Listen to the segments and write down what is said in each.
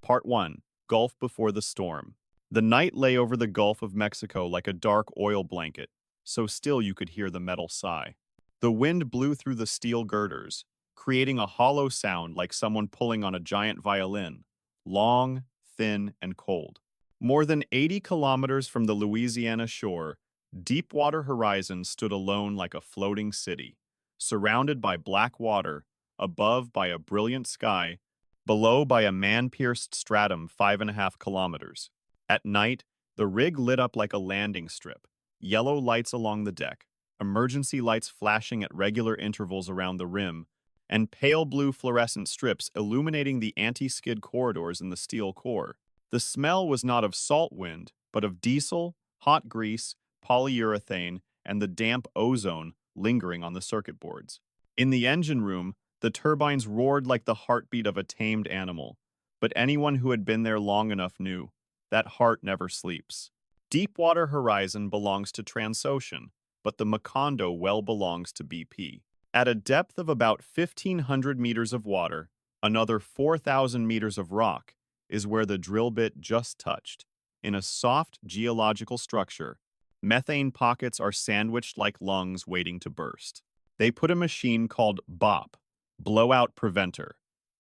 Part 1. Gulf Before the Storm. The night lay over the Gulf of Mexico like a dark oil blanket, so still you could hear the metal sigh. The wind blew through the steel girders, creating a hollow sound like someone pulling on a giant violin, long, thin, and cold. More than 80 kilometers from the Louisiana shore, Deepwater Horizon stood alone like a floating city, surrounded by black water, above by a brilliant sky, below by a man-pierced stratum 5.5 kilometers. At night, the rig lit up like a landing strip, yellow lights along the deck, emergency lights flashing at regular intervals around the rim, and pale blue fluorescent strips illuminating the anti-skid corridors in the steel core. The smell was not of salt wind, but of diesel, hot grease, polyurethane, and the damp ozone lingering on the circuit boards. In the engine room, the turbines roared like the heartbeat of a tamed animal, but anyone who had been there long enough knew that heart never sleeps. Deepwater Horizon belongs to Transocean, but the Macondo well belongs to BP. At a depth of about 1,500 meters of water, another 4,000 meters of rock is where the drill bit just touched. In a soft geological structure, methane pockets are sandwiched like lungs waiting to burst. They put a machine called BOP, blowout preventer,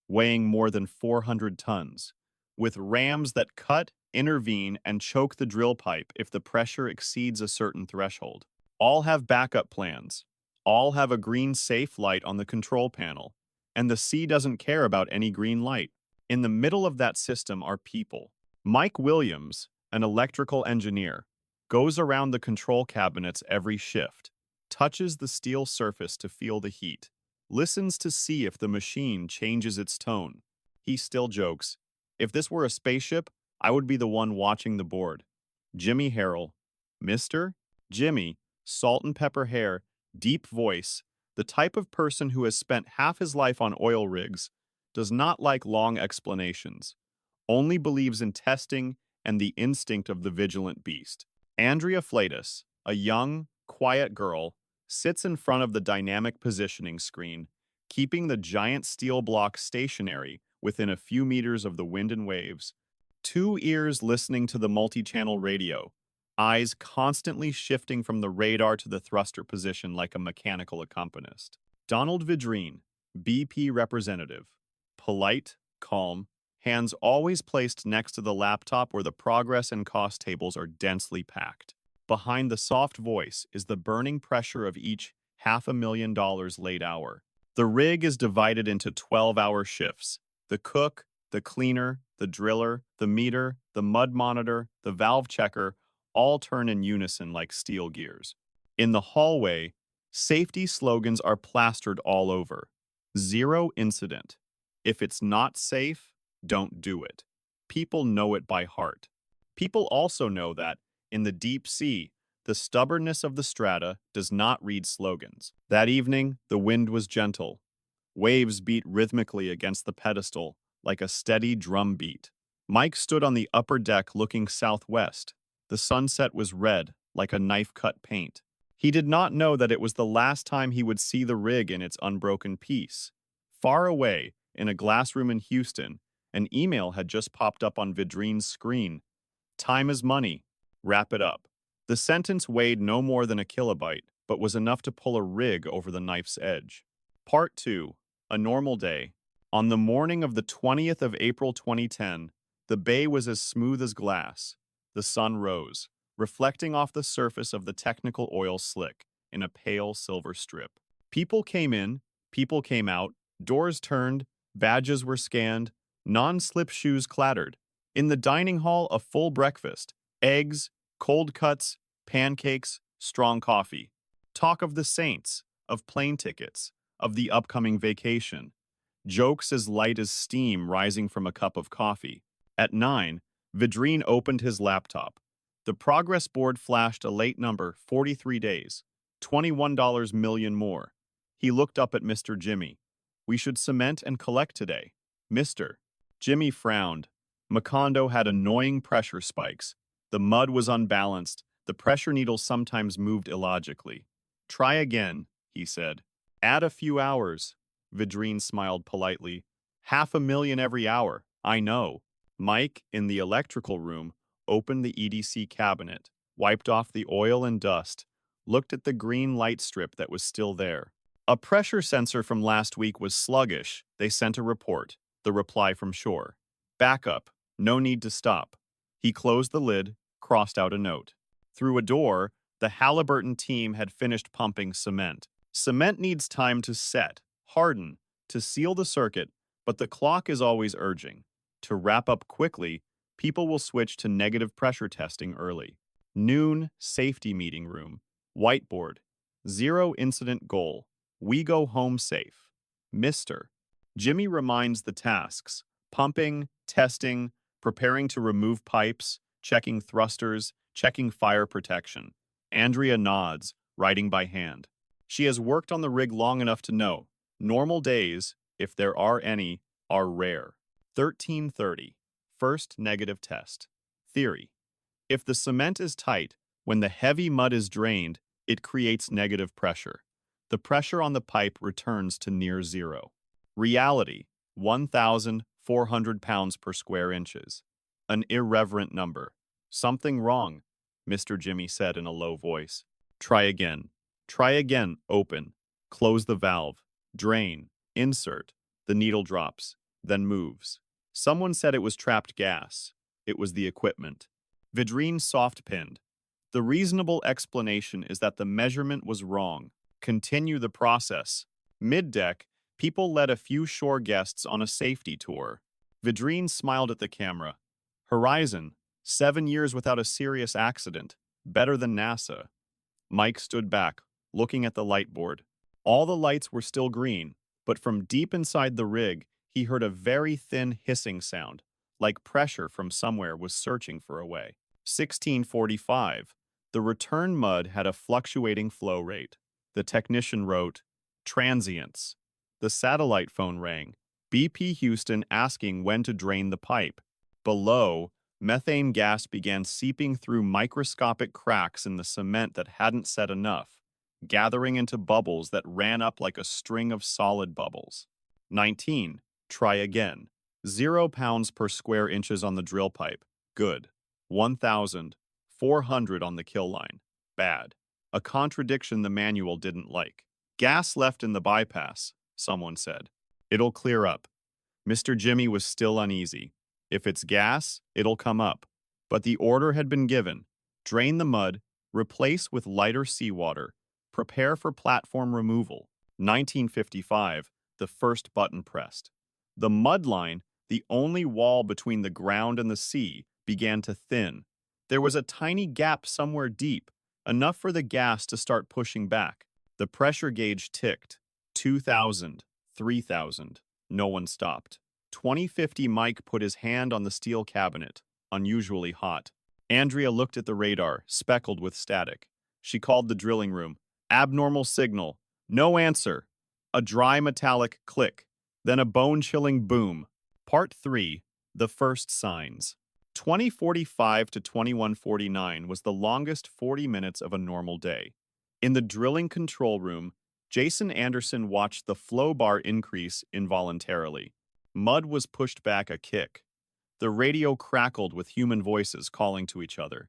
weighing more than 400 tons, with rams that cut, intervene, and choke the drill pipe if the pressure exceeds a certain threshold. All have backup plans. All have a green safe light on the control panel, and the sea doesn't care about any green light. In the middle of that system are people. Mike Williams, an electrical engineer, goes around the control cabinets every shift, touches the steel surface to feel the heat, listens to see if the machine changes its tone. He still jokes, "If this were a spaceship, I would be the one watching the board." Jimmy Harrell, Mr. Jimmy, salt and pepper hair, deep voice, the type of person who has spent half his life on oil rigs, does not like long explanations, only believes in testing and the instinct of the vigilant beast. Andrea Flatus, a young, quiet girl, sits in front of the dynamic positioning screen, keeping the giant steel block stationary within a few meters of the wind and waves, two ears listening to the multi-channel radio, eyes constantly shifting from the radar to the thruster position like a mechanical accompanist. Donald Vidrine, BP representative, polite, calm, hands always placed next to the laptop where the progress and cost tables are densely packed. Behind the soft voice is the burning pressure of each $500,000 late hour. The rig is divided into 12-hour shifts. The cook, the cleaner, the driller, the meter, the mud monitor, the valve checker all turn in unison like steel gears. In the hallway, safety slogans are plastered all over. Zero incident. If it's not safe, don't do it. People know it by heart. People also know that, in the deep sea, the stubbornness of the strata does not read slogans. That evening, the wind was gentle. Waves beat rhythmically against the pedestal like a steady drum beat. Mike stood on the upper deck looking southwest. The sunset was red, like a knife-cut paint. He did not know that it was the last time he would see the rig in its unbroken peace. Far away, in a glass room in Houston, an email had just popped up on Vidrine's screen. "Time is money. Wrap it up." The sentence weighed no more than a kilobyte, but was enough to pull a rig over the knife's edge. Part 2. A normal day. On the morning of the 20th of April 2010, the bay was as smooth as glass. The sun rose, reflecting off the surface of the technical oil slick in a pale silver strip. People came in, people came out, doors turned, badges were scanned, non-slip shoes clattered. In the dining hall, a full breakfast, eggs, cold cuts, pancakes, strong coffee. Talk of the saints, of plane tickets, of the upcoming vacation. Jokes as light as steam rising from a cup of coffee. At 9, Vidrine opened his laptop. The progress board flashed a late number, 43 days, $21 million more. He looked up at Mr. Jimmy. "We should cement and collect today." "Mr." Jimmy frowned. Macondo had annoying pressure spikes. The mud was unbalanced. The pressure needle sometimes moved illogically. "Try again," he said. "Add a few hours." Vidrine smiled politely. "500,000 every hour, I know." Mike, in the electrical room, opened the EDC cabinet, wiped off the oil and dust, looked at the green light strip that was still there. A pressure sensor from last week was sluggish. They sent a report. The reply from shore. Backup. No need to stop. He closed the lid, crossed out a note. Through a door, the Halliburton team had finished pumping cement. Cement needs time to set, harden, to seal the circuit, but the clock is always urging. To wrap up quickly, people will switch to negative pressure testing early. Noon, safety meeting room. Whiteboard. Zero incident goal. We go home safe. Mister. Jimmy reminds the tasks. Pumping, testing, preparing to remove pipes, checking thrusters, checking fire protection. Andrea nods, writing by hand. She has worked on the rig long enough to know normal days, if there are any, are rare. 1330. First negative test. Theory. If the cement is tight, when the heavy mud is drained, it creates negative pressure. The pressure on the pipe returns to near zero. Reality. 1,400 pounds per square inches. An irreverent number. Something wrong, Mr. Jimmy said in a low voice. Try again. Try again. Open. Close the valve. Drain. Insert. The needle drops. Then moves. Someone said it was trapped gas. It was the equipment. Vidrine soft-pinned. The reasonable explanation is that the measurement was wrong. Continue the process. Mid-deck, people led a few shore guests on a safety tour. Vidrine smiled at the camera. Horizon, 7 years without a serious accident. Better than NASA. Mike stood back, looking at the light board. All the lights were still green, but from deep inside the rig, he heard a very thin hissing sound, like pressure from somewhere was searching for a way. 1645. The return mud had a fluctuating flow rate. The technician wrote, transients. The satellite phone rang. BP Houston asking when to drain the pipe. Below, methane gas began seeping through microscopic cracks in the cement that hadn't set enough, gathering into bubbles that ran up like a string of solid bubbles. 19. Try again. 0 pounds per square inches on the drill pipe. Good. 1,400 on the kill line. Bad. A contradiction the manual didn't like. Gas left in the bypass, someone said. It'll clear up. Mr. Jimmy was still uneasy. If it's gas, it'll come up. But the order had been given. Drain the mud, replace with lighter seawater, prepare for platform removal. 1955, the first button pressed. The mud line, the only wall between the ground and the sea, began to thin. There was a tiny gap somewhere deep, enough for the gas to start pushing back. The pressure gauge ticked. 2,000, 3,000. No one stopped. 2050 Mike put his hand on the steel cabinet, unusually hot. Andrea looked at the radar, speckled with static. She called the drilling room. Abnormal signal. No answer. A dry metallic click. Then a bone-chilling boom. Part 3. The first signs. 2045 to 2149 was the longest 40 minutes of a normal day. In the drilling control room, Jason Anderson watched the flow bar increase involuntarily. Mud was pushed back a kick. The radio crackled with human voices calling to each other.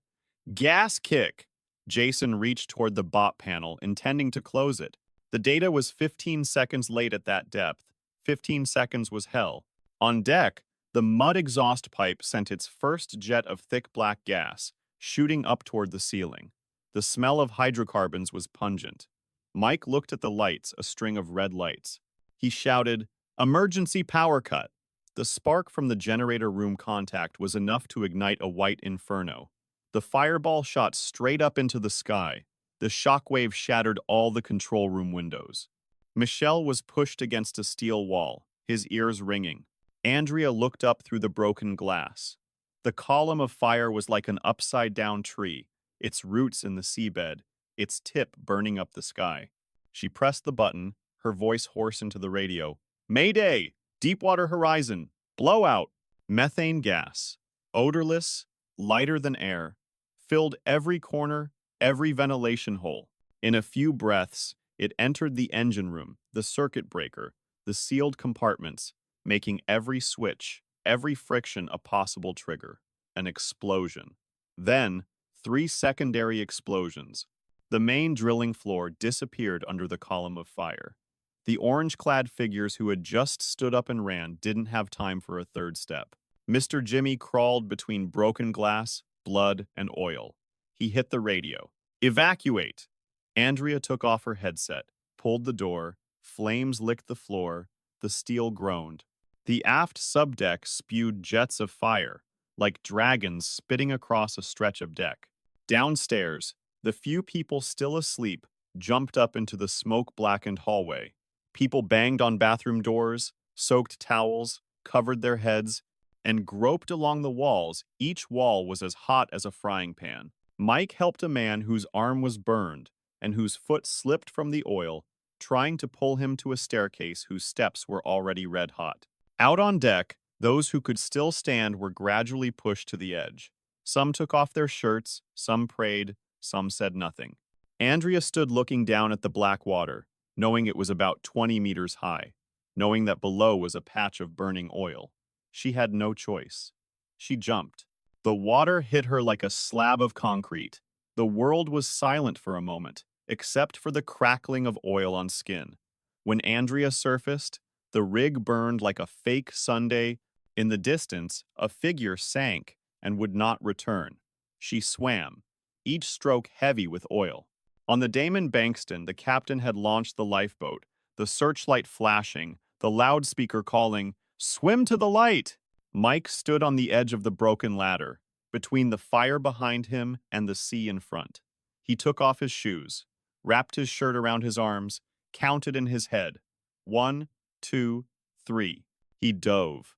Gas kick! Jason reached toward the BOP panel, intending to close it. The data was 15 seconds late at that depth. 15 seconds was hell. On deck, the mud exhaust pipe sent its first jet of thick black gas, shooting up toward the ceiling. The smell of hydrocarbons was pungent. Mike looked at the lights, a string of red lights. He shouted, "Emergency power cut!" The spark from the generator room contact was enough to ignite a white inferno. The fireball shot straight up into the sky. The shockwave shattered all the control room windows. Michel was pushed against a steel wall, his ears ringing. Andrea looked up through the broken glass. The column of fire was like an upside-down tree, its roots in the seabed, its tip burning up the sky. She pressed the button, her voice hoarse into the radio. Mayday! Deepwater Horizon! Blowout! Methane gas, odorless, lighter than air, filled every corner, every ventilation hole. In a few breaths, it entered the engine room, the circuit breaker, the sealed compartments, making every switch, every friction a possible trigger, an explosion. Then, three secondary explosions. The main drilling floor disappeared under the column of fire. The orange-clad figures who had just stood up and ran didn't have time for a third step. Mr. Jimmy crawled between broken glass, blood, and oil. He hit the radio. Evacuate! Andrea took off her headset, pulled the door, flames licked the floor, the steel groaned. The aft subdeck spewed jets of fire, like dragons spitting across a stretch of deck. Downstairs, the few people still asleep jumped up into the smoke-blackened hallway. People banged on bathroom doors, soaked towels, covered their heads, and groped along the walls. Each wall was as hot as a frying pan. Mike helped a man whose arm was burned and whose foot slipped from the oil, trying to pull him to a staircase whose steps were already red hot. Out on deck, those who could still stand were gradually pushed to the edge. Some took off their shirts, some prayed, some said nothing. Andrea stood looking down at the black water, knowing it was about 20 meters high, knowing that below was a patch of burning oil. She had no choice. She jumped. The water hit her like a slab of concrete. The world was silent for a moment, except for the crackling of oil on skin. When Andrea surfaced, the rig burned like a fake sundae. In the distance, a figure sank and would not return. She swam, each stroke heavy with oil. On the Damon Bankston, the captain had launched the lifeboat, the searchlight flashing, the loudspeaker calling, "Swim to the light!" Mike stood on the edge of the broken ladder, between the fire behind him and the sea in front. He took off his shoes, wrapped his shirt around his arms, counted in his head. 1, 2, 3. He dove.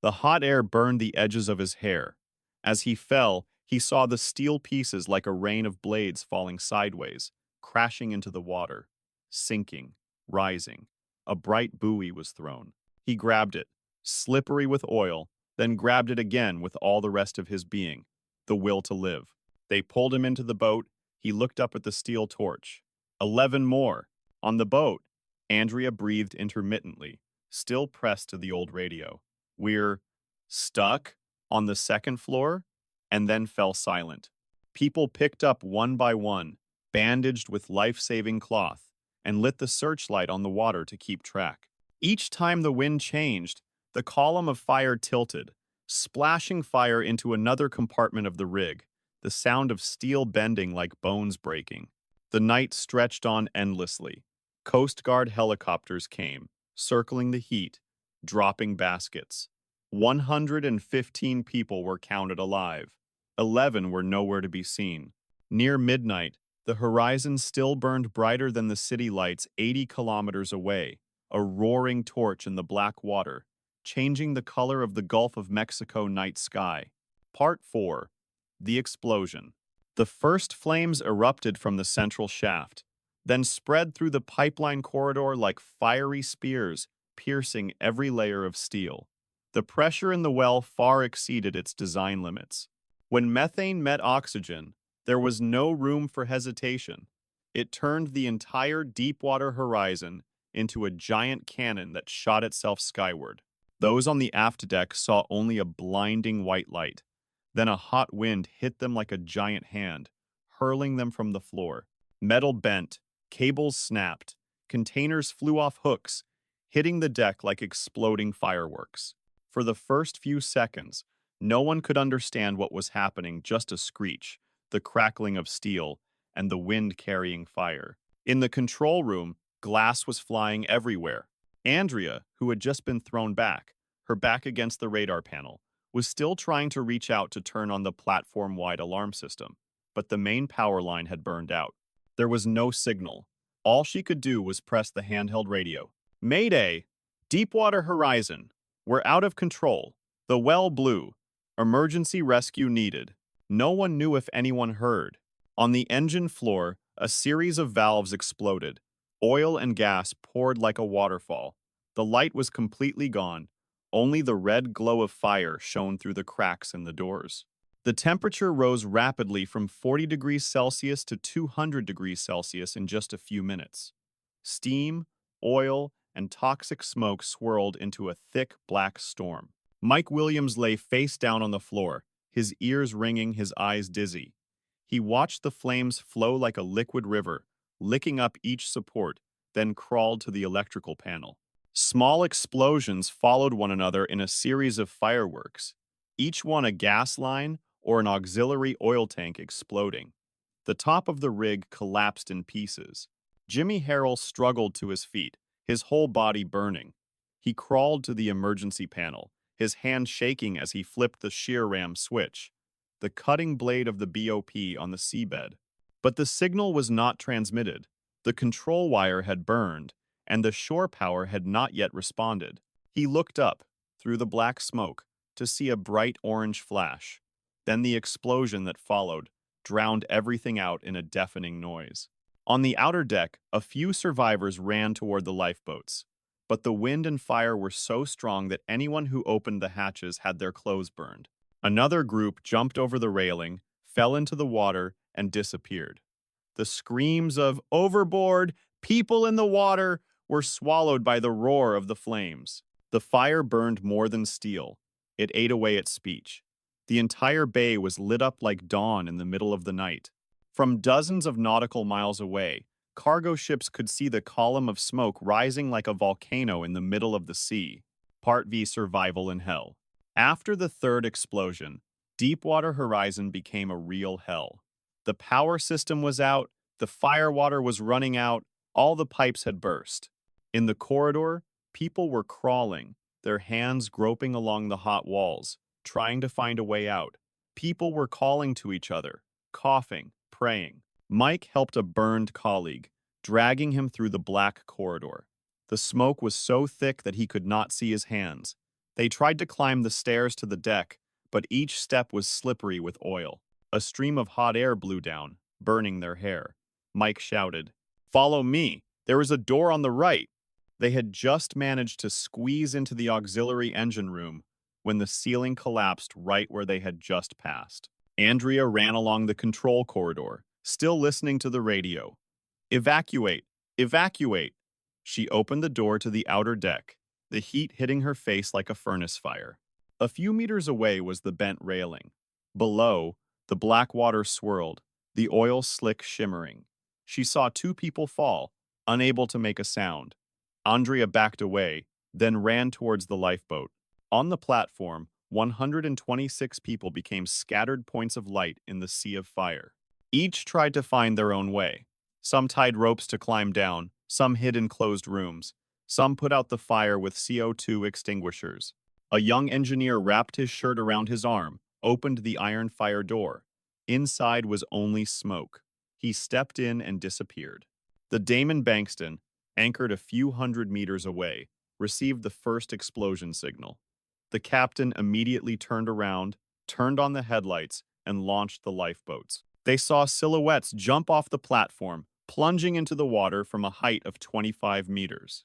The hot air burned the edges of his hair. As he fell, he saw the steel pieces like a rain of blades falling sideways, crashing into the water, sinking, rising. A bright buoy was thrown. He grabbed it, slippery with oil, then grabbed it again with all the rest of his being, the will to live. They pulled him into the boat. He looked up at the steel torch. 11 more. On the boat, Andrea breathed intermittently, still pressed to the old radio. "We're stuck on the second floor," and then fell silent. People picked up one by one, bandaged with life-saving cloth, and lit the searchlight on the water to keep track. Each time the wind changed, the column of fire tilted, splashing fire into another compartment of the rig, the sound of steel bending like bones breaking. The night stretched on endlessly. Coast Guard helicopters came, circling the heat, dropping baskets. 115 people were counted alive. 11 were nowhere to be seen. Near midnight, the horizon still burned brighter than the city lights 80 kilometers away, a roaring torch in the black water, changing the color of the Gulf of Mexico night sky. Part 4. The Explosion. The first flames erupted from the central shaft, then spread through the pipeline corridor like fiery spears, piercing every layer of steel. The pressure in the well far exceeded its design limits. When methane met oxygen, there was no room for hesitation. It turned the entire Deepwater Horizon into a giant cannon that shot itself skyward. Those on the aft deck saw only a blinding white light. Then a hot wind hit them like a giant hand, hurling them from the floor. Metal bent, cables snapped, containers flew off hooks, hitting the deck like exploding fireworks. For the first few seconds, no one could understand what was happening, just a screech, the crackling of steel, and the wind carrying fire. In the control room, glass was flying everywhere. Andrea, who had just been thrown back, her back against the radar panel, was still trying to reach out to turn on the platform-wide alarm system, but the main power line had burned out. There was no signal. All she could do was press the handheld radio. "Mayday! Deepwater Horizon! We're out of control. The well blew. Emergency rescue needed." No one knew if anyone heard. On the engine floor, a series of valves exploded. Oil and gas poured like a waterfall. The light was completely gone. Only the red glow of fire shone through the cracks in the doors. The temperature rose rapidly from 40 degrees Celsius to 200 degrees Celsius in just a few minutes. Steam, oil, and toxic smoke swirled into a thick black storm. Mike Williams lay face down on the floor, his ears ringing, his eyes dizzy. He watched the flames flow like a liquid river, licking up each support, then crawled to the electrical panel. Small explosions followed one another in a series of fireworks, each one a gas line or an auxiliary oil tank exploding. The top of the rig collapsed in pieces. Jimmy Harrell struggled to his feet, his whole body burning. He crawled to the emergency panel, his hand shaking as he flipped the shear ram switch, the cutting blade of the BOP on the seabed. But the signal was not transmitted. The control wire had burned, and the shore power had not yet responded. He looked up, through the black smoke, to see a bright orange flash. Then the explosion that followed drowned everything out in a deafening noise. On the outer deck, a few survivors ran toward the lifeboats, but the wind and fire were so strong that anyone who opened the hatches had their clothes burned. Another group jumped over the railing, fell into the water, and disappeared. The screams of "Overboard! People in the water!" were swallowed by the roar of the flames. The fire burned more than steel. It ate away at speech. The entire bay was lit up like dawn in the middle of the night. From dozens of nautical miles away, cargo ships could see the column of smoke rising like a volcano in the middle of the sea. Part V: Survival in Hell. After the third explosion, Deepwater Horizon became a real hell. The power system was out, the firewater was running out, all the pipes had burst. In the corridor, people were crawling, their hands groping along the hot walls, trying to find a way out. People were calling to each other, coughing, praying. Mike helped a burned colleague, dragging him through the black corridor. The smoke was so thick that he could not see his hands. They tried to climb the stairs to the deck, but each step was slippery with oil. A stream of hot air blew down, burning their hair. Mike shouted, "Follow me! There is a door on the right!" They had just managed to squeeze into the auxiliary engine room when the ceiling collapsed right where they had just passed. Andrea ran along the control corridor, still listening to the radio. "Evacuate! Evacuate!" She opened the door to the outer deck, the heat hitting her face like a furnace fire. A few meters away was the bent railing. Below, the black water swirled, the oil slick shimmering. She saw two people fall, unable to make a sound. Andrea backed away, then ran towards the lifeboat. On the platform, 126 people became scattered points of light in the sea of fire. Each tried to find their own way. Some tied ropes to climb down, some hid in closed rooms, some put out the fire with CO2 extinguishers. A young engineer wrapped his shirt around his arm, opened the iron fire door. Inside was only smoke. He stepped in and disappeared. The Damon Bankston, anchored a few hundred meters away, received the first explosion signal. The captain immediately turned around, turned on the headlights, and launched the lifeboats. They saw silhouettes jump off the platform, plunging into the water from a height of 25 meters.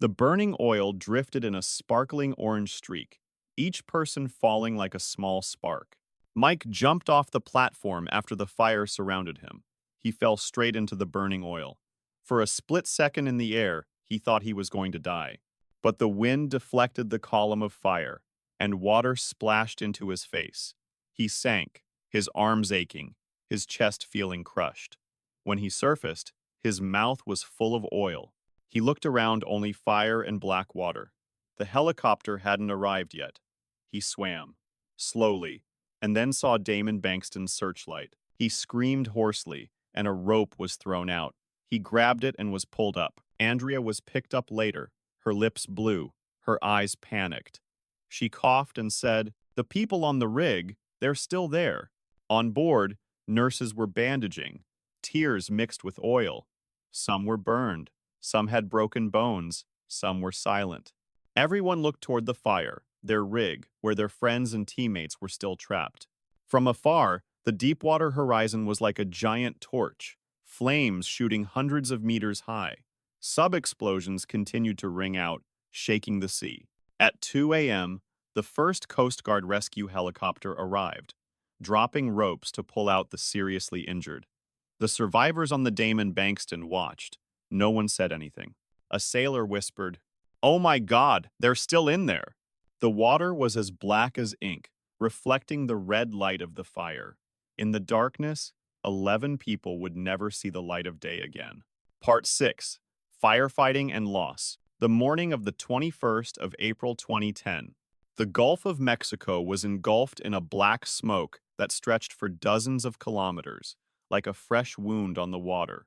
The burning oil drifted in a sparkling orange streak, each person falling like a small spark. Mike jumped off the platform after the fire surrounded him. He fell straight into the burning oil. For a split second in the air, he thought he was going to die. But the wind deflected the column of fire, and water splashed into his face. He sank, his arms aching, his chest feeling crushed. When he surfaced, his mouth was full of oil. He looked around, only fire and black water. The helicopter hadn't arrived yet. He swam, slowly, and then saw Damon Bankston's searchlight. He screamed hoarsely, and a rope was thrown out. He grabbed it and was pulled up. Andrea was picked up later, her lips blue, her eyes panicked. She coughed and said, "The people on the rig, they're still there." On board, nurses were bandaging, tears mixed with oil. Some were burned, some had broken bones, some were silent. Everyone looked toward the fire, their rig, where their friends and teammates were still trapped. From afar, the Deepwater Horizon was like a giant torch, flames shooting hundreds of meters high. Sub-explosions continued to ring out, shaking the sea. At 2 a.m., the first Coast Guard rescue helicopter arrived, dropping ropes to pull out the seriously injured. The survivors on the Damon Bankston watched. No one said anything. A sailor whispered, "Oh my God, they're still in there." The water was as black as ink, reflecting the red light of the fire. In the darkness, 11 people would never see the light of day again. Part 6. Firefighting and Loss. The morning of the 21st of April 2010. The Gulf of Mexico was engulfed in a black smoke that stretched for dozens of kilometers, like a fresh wound on the water.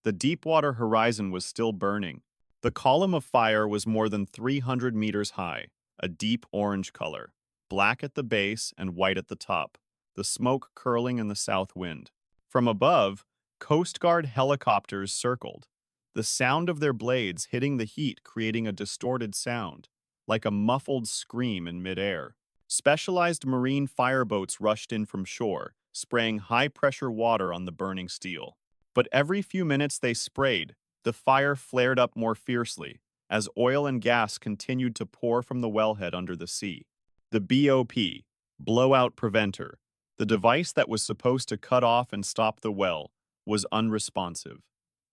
The Deepwater Horizon was still burning. The column of fire was more than 300 meters high, a deep orange color, black at the base and white at the top, the smoke curling in the south wind. From above, Coast Guard helicopters circled, the sound of their blades hitting the heat creating a distorted sound, like a muffled scream in midair. Specialized marine fireboats rushed in from shore, spraying high-pressure water on the burning steel. But every few minutes they sprayed, the fire flared up more fiercely, as oil and gas continued to pour from the wellhead under the sea. The BOP, blowout preventer, the device that was supposed to cut off and stop the well, was unresponsive.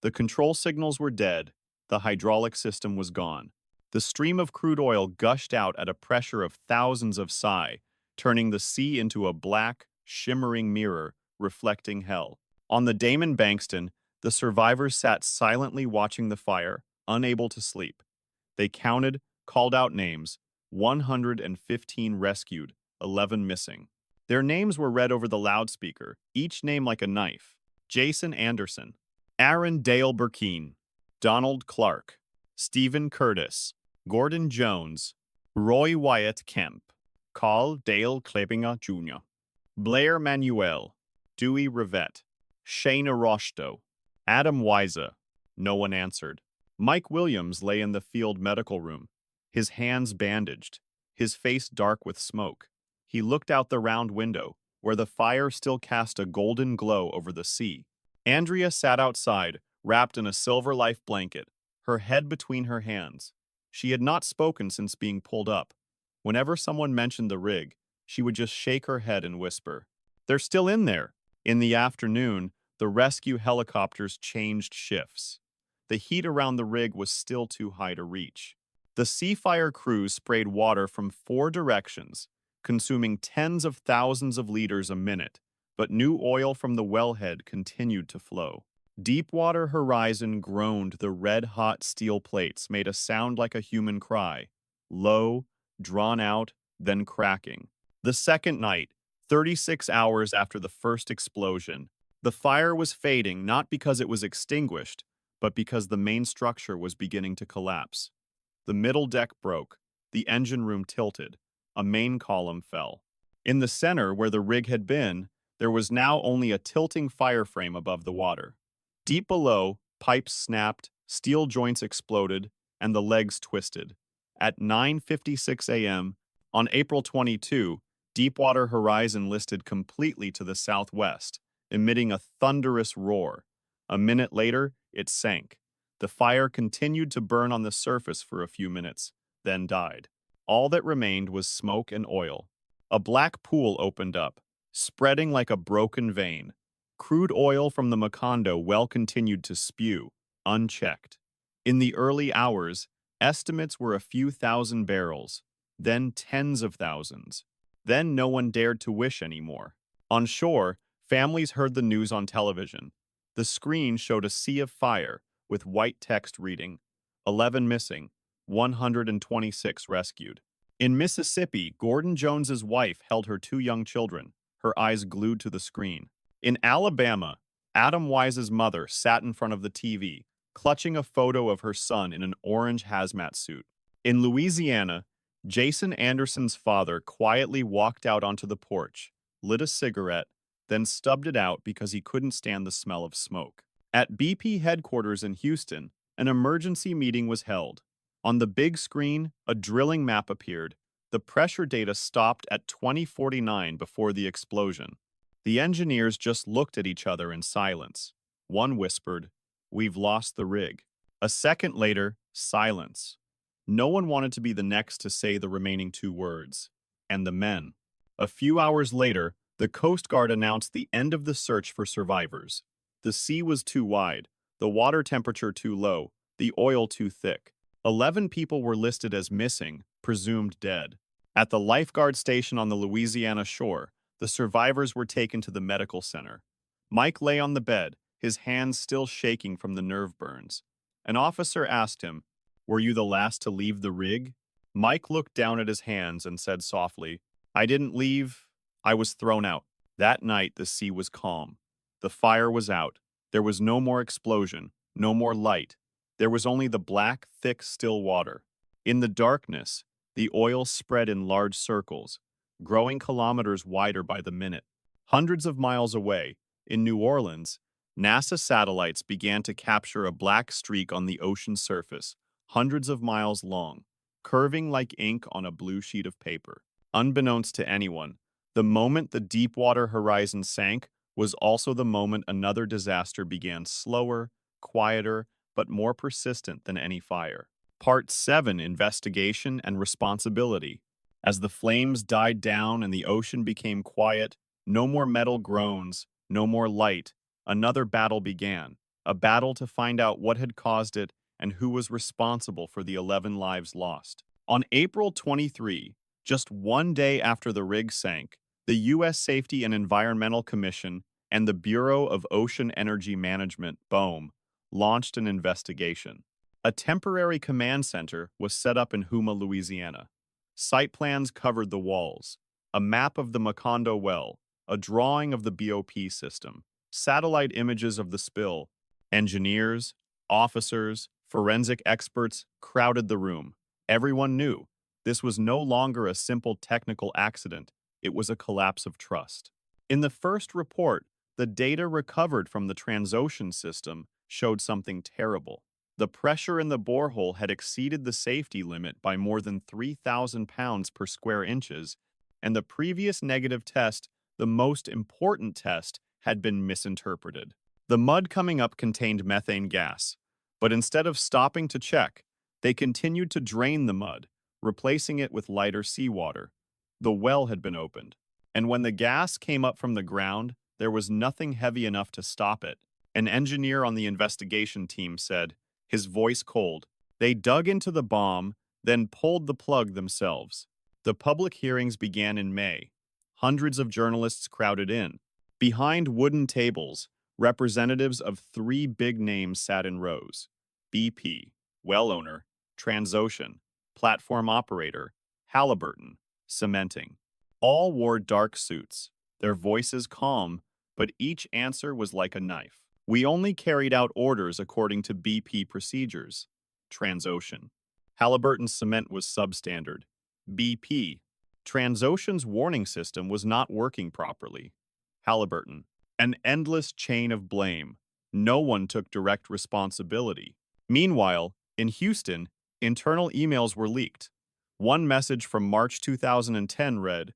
The control signals were dead, the hydraulic system was gone. The stream of crude oil gushed out at a pressure of thousands of psi, turning the sea into a black, shimmering mirror reflecting hell. On the Damon Bankston, the survivors sat silently watching the fire, unable to sleep. They counted, called out names, 115 rescued, 11 missing. Their names were read over the loudspeaker, each name like a knife. Jason Anderson, Aaron Dale Burkeen, Donald Clark, Stephen Curtis, Gordon Jones, Roy Wyatt Kemp, Carl Dale Klebinger Jr., Blair Manuel, Dewey Rivette, Shayna Roshto, Adam Wiza. No one answered. Mike Williams lay in the field medical room, his hands bandaged, his face dark with smoke. He looked out the round window, where the fire still cast a golden glow over the sea. Andrea sat outside, wrapped in a silver life blanket, her head between her hands. She had not spoken since being pulled up. Whenever someone mentioned the rig, she would just shake her head and whisper, "They're still in there." In the afternoon, the rescue helicopters changed shifts. The heat around the rig was still too high to reach. The Seafire crews sprayed water from 4 directions, consuming tens of thousands of liters a minute, but new oil from the wellhead continued to flow. Deepwater Horizon groaned. The red-hot steel plates made a sound like a human cry, low, drawn out, then cracking. The second night, 36 hours after the first explosion, the fire was fading not because it was extinguished, but because the main structure was beginning to collapse. The middle deck broke, the engine room tilted, a main column fell. In the center, where the rig had been, there was now only a tilting fireframe above the water. Deep below, pipes snapped, steel joints exploded, and the legs twisted. At 9:56 a.m., on April 22, Deepwater Horizon listed completely to the southwest, emitting a thunderous roar. A minute later, it sank. The fire continued to burn on the surface for a few minutes, then died. All that remained was smoke and oil. A black pool opened up, spreading like a broken vein. Crude oil from the Macondo well continued to spew, unchecked. In the early hours, estimates were a few thousand barrels, then tens of thousands. Then no one dared to wish anymore. On shore, families heard the news on television. The screen showed a sea of fire, with white text reading, 11 missing, 126 rescued. In Mississippi, Gordon Jones's wife held her 2 young children, her eyes glued to the screen. In Alabama, Adam Wise's mother sat in front of the TV, clutching a photo of her son in an orange hazmat suit. In Louisiana, Jason Anderson's father quietly walked out onto the porch, lit a cigarette, then stubbed it out because he couldn't stand the smell of smoke. At BP headquarters in Houston, an emergency meeting was held. On the big screen, a drilling map appeared. The pressure data stopped at 2049 before the explosion. The engineers just looked at each other in silence. One whispered, "We've lost the rig." A second later, silence. No one wanted to be the next to say the remaining 2 words. And the men. A few hours later, the Coast Guard announced the end of the search for survivors. The sea was too wide, the water temperature too low, the oil too thick. 11 people were listed as missing, presumed dead. At the lifeguard station on the Louisiana shore, the survivors were taken to the medical center. Mike lay on the bed, his hands still shaking from the nerve burns. An officer asked him, "Were you the last to leave the rig?" Mike looked down at his hands and said softly, "I didn't leave. I was thrown out." That night, the sea was calm. The fire was out. There was no more explosion, no more light. There was only the black, thick, still water. In the darkness, the oil spread in large circles, growing kilometers wider by the minute. Hundreds of miles away, in New Orleans, NASA satellites began to capture a black streak on the ocean surface, hundreds of miles long, curving like ink on a blue sheet of paper. Unbeknownst to anyone, the moment the Deepwater Horizon sank was also the moment another disaster began, slower, quieter, but more persistent than any fire. Part 7: Investigation and Responsibility. As the flames died down and the ocean became quiet, no more metal groans, no more light, another battle began. A battle to find out what had caused it and who was responsible for the 11 lives lost. On April 23, just one day after the rig sank, the U.S. Safety and Environmental Commission and the Bureau of Ocean Energy Management, BOEM, launched an investigation. A temporary command center was set up in Houma, Louisiana. Site plans covered the walls, a map of the Macondo well, a drawing of the BOP system, satellite images of the spill. Engineers, officers, forensic experts crowded the room. Everyone knew this was no longer a simple technical accident, it was a collapse of trust. In the first report, the data recovered from the Transocean system showed something terrible. The pressure in the borehole had exceeded the safety limit by more than 3,000 pounds per square inches, and the previous negative test, the most important test, had been misinterpreted. The mud coming up contained methane gas, but instead of stopping to check, they continued to drain the mud, replacing it with lighter seawater. The well had been opened, and when the gas came up from the ground, there was nothing heavy enough to stop it. An engineer on the investigation team said, his voice cold, "They dug into the bomb, then pulled the plug themselves." The public hearings began in May. Hundreds of journalists crowded in. Behind wooden tables, representatives of 3 big names sat in rows: BP, well owner; Transocean, platform operator; Halliburton, cementing. All wore dark suits, their voices calm, but each answer was like a knife. "We only carried out orders according to BP procedures." Transocean. Halliburton's cement was substandard. BP. Transocean's warning system was not working properly. Halliburton. An endless chain of blame. No one took direct responsibility. Meanwhile, in Houston, internal emails were leaked. One message from March 2010 read,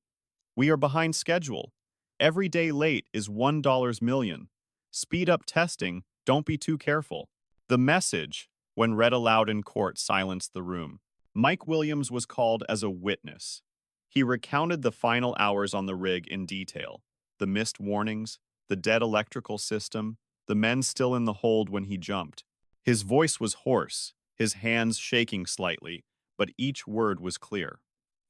"We are behind schedule. Every day late is $1 million. Speed up testing, don't be too careful." The message, when read aloud in court, silenced the room. Mike Williams was called as a witness. He recounted the final hours on the rig in detail: the missed warnings, the dead electrical system, the men still in the hold when he jumped. His voice was hoarse, his hands shaking slightly, but each word was clear.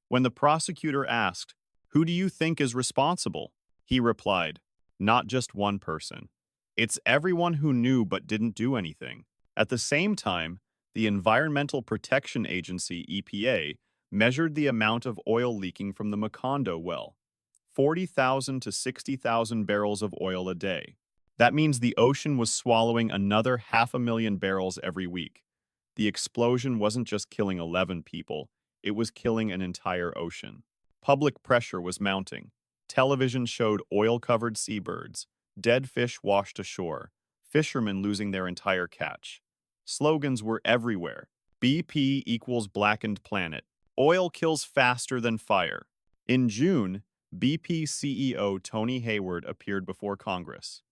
When the prosecutor asked, "Who do you think is responsible?" he replied, "Not just one person. It's everyone who knew but didn't do anything." At the same time, the Environmental Protection Agency, EPA, measured the amount of oil leaking from the Macondo well: 40,000 to 60,000 barrels of oil a day. That means the ocean was swallowing another 500,000 barrels every week. The explosion wasn't just killing 11 people, it was killing an entire ocean. Public pressure was mounting. Television showed oil-covered seabirds, dead fish washed ashore, fishermen losing their entire catch. Slogans were everywhere. BP equals blackened planet. Oil kills faster than fire. In June, BP CEO Tony Hayward appeared before Congress.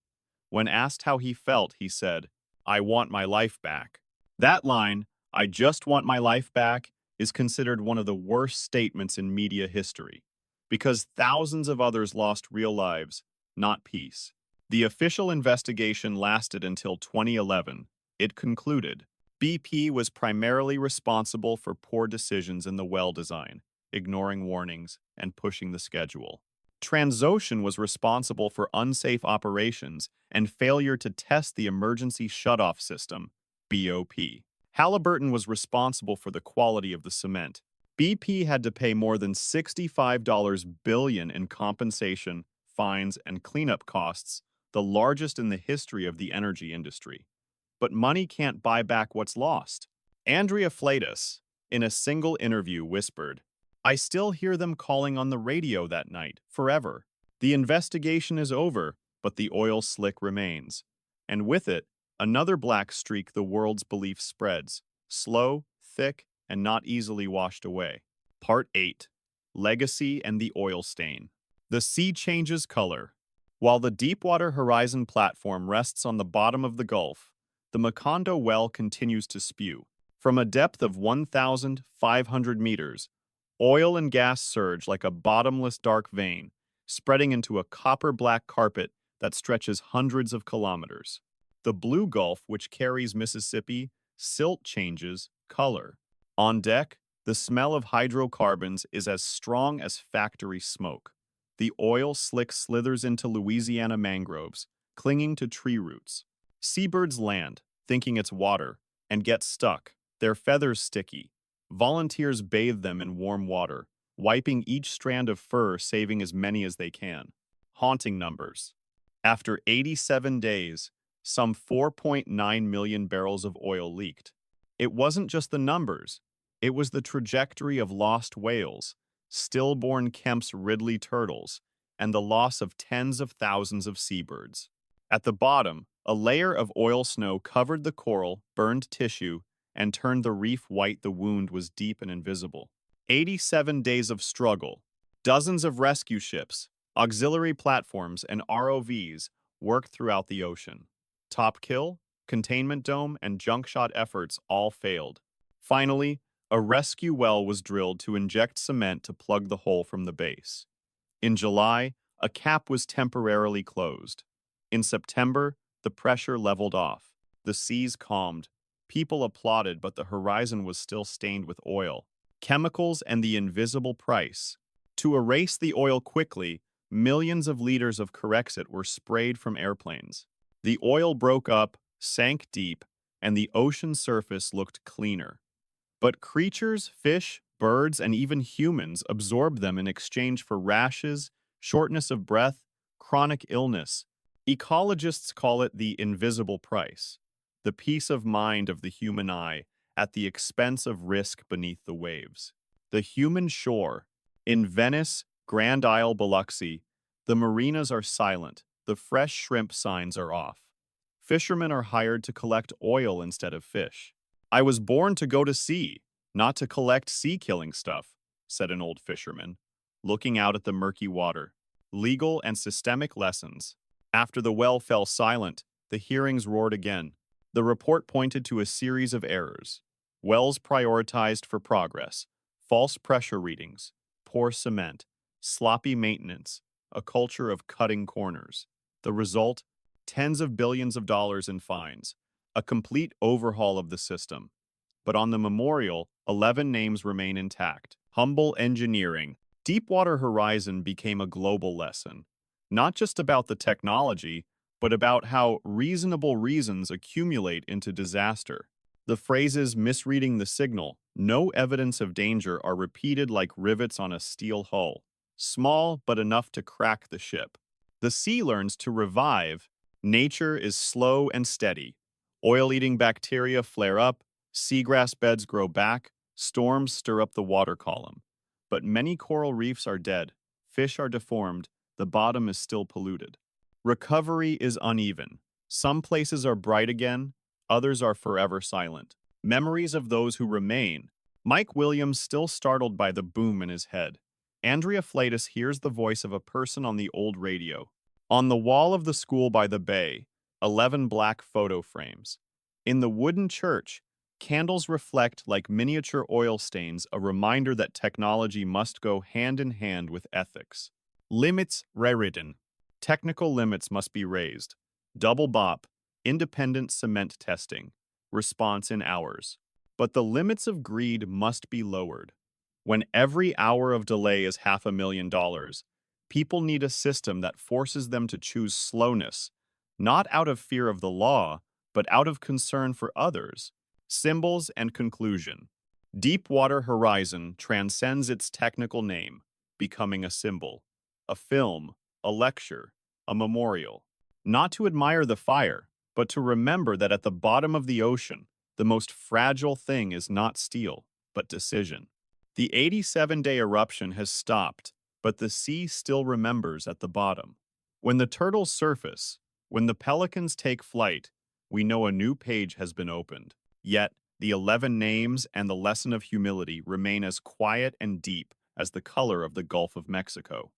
When asked how he felt, he said, "I want my life back." That line, "I just want my life back," is considered one of the worst statements in media history, because thousands of others lost real lives, not peace. The official investigation lasted until 2011. It concluded, BP was primarily responsible for poor decisions in the well design. ignoring warnings, and pushing the schedule. Transocean was responsible for unsafe operations and failure to test the emergency shutoff system, BOP. Halliburton was responsible for the quality of the cement. BP had to pay more than $65 billion in compensation, fines, and cleanup costs, the largest in the history of the energy industry. But money can't buy back what's lost. Andrea Flatus, in a single interview, whispered, "I still hear them calling on the radio that night, forever. The investigation is over, but the oil slick remains." And with it, another black streak the world's belief spreads, slow, thick, and not easily washed away. Part 8. Legacy and the Oil Stain. The sea changes color. While the Deepwater Horizon platform rests on the bottom of the Gulf, the Macondo well continues to spew. From a depth of 1,500 meters, oil and gas surge like a bottomless dark vein, spreading into a copper-black carpet that stretches hundreds of kilometers. The Blue Gulf, which carries Mississippi, silt changes color. On deck, the smell of hydrocarbons is as strong as factory smoke. The oil slick slithers into Louisiana mangroves, clinging to tree roots. Seabirds land, thinking it's water, and get stuck, their feathers sticky. Volunteers bathe them in warm water, wiping each strand of fur, saving as many as they can. Haunting numbers. After 87 days, some 4.9 million barrels of oil leaked. It wasn't just the numbers, it was the trajectory of lost whales, stillborn Kemp's Ridley turtles, and the loss of tens of thousands of seabirds. At the bottom, a layer of oil snow covered the coral, burned tissue, and turned the reef white. The wound was deep and invisible. 87 days of struggle. Dozens of rescue ships, auxiliary platforms, and ROVs worked throughout the ocean. Top kill, containment dome, and junk shot efforts all failed. Finally, a rescue well was drilled to inject cement to plug the hole from the base. In July, a cap was temporarily closed. In September, the pressure leveled off. The seas calmed. People applauded, but the horizon was still stained with oil, chemicals, and the invisible price. To erase the oil quickly, millions of liters of Corexit were sprayed from airplanes. The oil broke up, sank deep, and the ocean surface looked cleaner. But creatures, fish, birds, and even humans absorbed them in exchange for rashes, shortness of breath, chronic illness. Ecologists call it the invisible price, the peace of mind of the human eye at the expense of risk beneath the waves. The human shore. In Venice, Grand Isle, Biloxi, the marinas are silent, the fresh shrimp signs are off. Fishermen are hired to collect oil instead of fish. "I was born to go to sea, not to collect sea-killing stuff," said an old fisherman, looking out at the murky water. Legal and systemic lessons. After the well fell silent, the hearings roared again. The report pointed to a series of errors. Wells prioritized for progress, false pressure readings, poor cement, sloppy maintenance, a culture of cutting corners. The result? Tens of billions of dollars in fines, a complete overhaul of the system. But on the memorial, 11 names remain intact. Humble engineering. Deepwater Horizon became a global lesson, not just about the technology, but about how reasonable reasons accumulate into disaster. The phrases "misreading the signal," "no evidence of danger" are repeated like rivets on a steel hull, small but enough to crack the ship. The sea learns to revive. Nature is slow and steady. Oil-eating bacteria flare up, seagrass beds grow back, storms stir up the water column. But many coral reefs are dead, fish are deformed, the bottom is still polluted. Recovery is uneven. Some places are bright again, others are forever silent. Memories of those who remain. Mike Williams still startled by the boom in his head. Andrea Flatus hears the voice of a person on the old radio. On the wall of the school by the bay, 11 black photo frames. In the wooden church, candles reflect like miniature oil stains, a reminder that technology must go hand in hand with ethics. Limits rewritten. Technical limits must be raised. Double BOP, independent cement testing. Response in hours. But the limits of greed must be lowered. When every hour of delay is $500,000, people need a system that forces them to choose slowness, not out of fear of the law, but out of concern for others. Symbols and conclusion. Deepwater Horizon transcends its technical name, becoming a symbol, a film, a lecture, a memorial. Not to admire the fire, but to remember that at the bottom of the ocean, the most fragile thing is not steel, but decision. The 87-day eruption has stopped, but the sea still remembers at the bottom. When the turtles surface, when the pelicans take flight, we know a new page has been opened. Yet, the 11 names and the lesson of humility remain as quiet and deep as the color of the Gulf of Mexico.